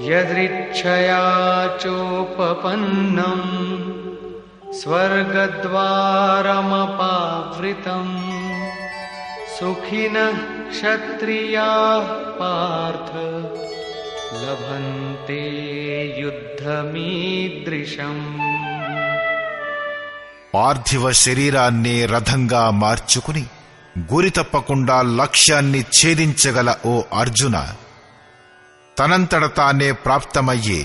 యదృచ్ఛయా చోపపన్నం స్వర్గద్వారమపావృతం సుఖినః క్షత్రియాః పార్థ లభంతే యుద్ధమీదృశం. పార్థివ శరీరాన్ని రథంగా మార్చుకుని గురి తప్పకుండా లక్ష్యాన్ని ఛేదించగల ఓ అర్జున, తనంతట తానే ప్రాప్తమయ్యే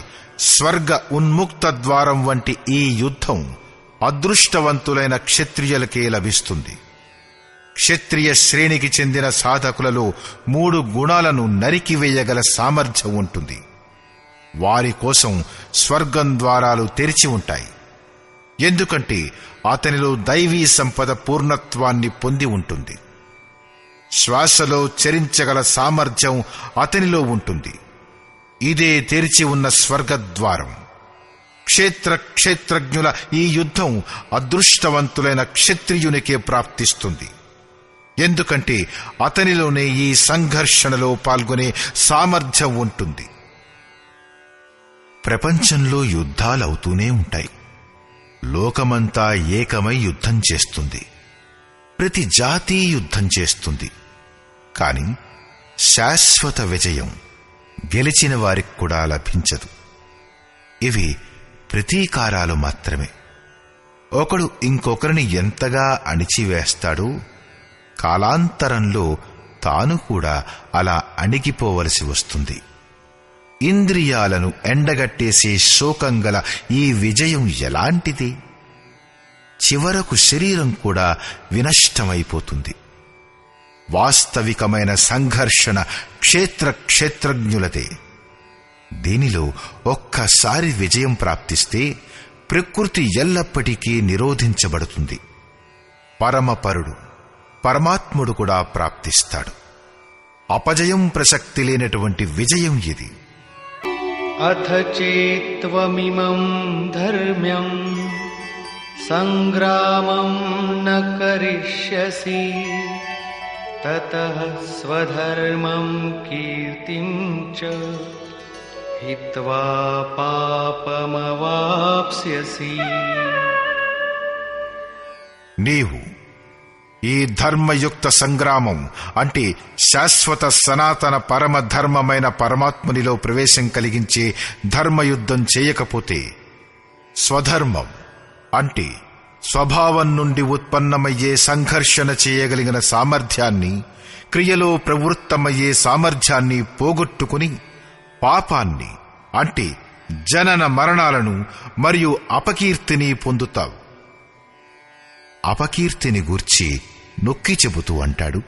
స్వర్గ ఉన్ముక్త ద్వారం వంటి ఈ యుద్ధం అదృష్టవంతులైన క్షత్రియులకే లభిస్తుంది. క్షత్రియ శ్రేణికి చెందిన సాధకులలో 3 గుణాలను నరికివేయగల సామర్థ్యం ఉంటుంది. వారి కోసం స్వర్గం ద్వారాలు తెరిచి ఉంటాయి. ఎందుకంటే అతనిలో దైవీ సంపద పూర్ణత్వాన్ని పొంది ఉంటుంది. శ్వాసలో చరించగల సామర్థ్యం అతనిలో ఉంటుంది. ఇదే తెరిచి ఉన్న స్వర్గద్వారం. క్షేత్రజ్ఞుల ఈ యుద్ధం అదృష్టవంతులైన క్షత్రియునికే ప్రాప్తిస్తుంది. ఎందుకంటే అతనిలోనే ఈ సంఘర్షణలో పాల్గొనే సామర్థ్యం ఉంటుంది. ప్రపంచంలో యుద్ధాలవుతూనే ఉంటాయి. లోకమంతా ఏకమై యుద్ధం చేస్తుంది. ప్రతి జాతి యుద్ధం చేస్తుంది. కాని శాశ్వత విజయం గెలిచిన వారికి కూడా లభించదు. ఇవి ప్రతీకారాలు మాత్రమే. ఒకడు ఇంకొకరిని ఎంతగా అణిచివేస్తాడో కాలాంతరంలో తాను కూడా అలా అణిగిపోవలసి వస్తుంది. ఇంద్రియాలను ఎండగట్టేసే శోకంగల ఈ విజయం ఎలాంటిది? చివరకు శరీరం కూడా వినష్టమైపోతుంది. వాస్తవికమైన సంఘర్షణ క్షేత్రజ్ఞులదే. దీనిలో ఒక్కసారి విజయం ప్రాప్తిస్తే ప్రకృతి ఎల్లప్పటికీ నిరోధించబడుతుంది. పరమపరుడు పరమాత్ముడు కూడా ప్రాప్తిస్తాడు. అపజయం ప్రసక్తి లేనటువంటి విజయం ఇది. అథ చేత్వమిమం ధర్మ్యం సంగ్రామం న కరిష్యసి తతః స్వధర్మం కీర్తిం చ హిత్వా పాపమవాప్స్యసి. నీవు ఈ ధర్మయుక్త సంగ్రామం అంటే శాశ్వత సనాతన పరమధర్మమైన పరమాత్మునిలో ప్రవేశం కలిగించే ధర్మయుద్ధం చేయకపోతే, స్వధర్మం అంటే స్వభావం నుండి ఉత్పన్నమయ్యే సంఘర్షణ చేయగలిగిన సామర్థ్యాన్ని, క్రియలో ప్రవృత్తమయ్యే సామర్థ్యాన్ని పోగొట్టుకుని పాపాన్ని అంటే జనన మరణాలను మరియు అపకీర్తిని పొందుతావు. అపకీర్తిని గూర్చి నొక్కి చెబుతూ అంటాడు,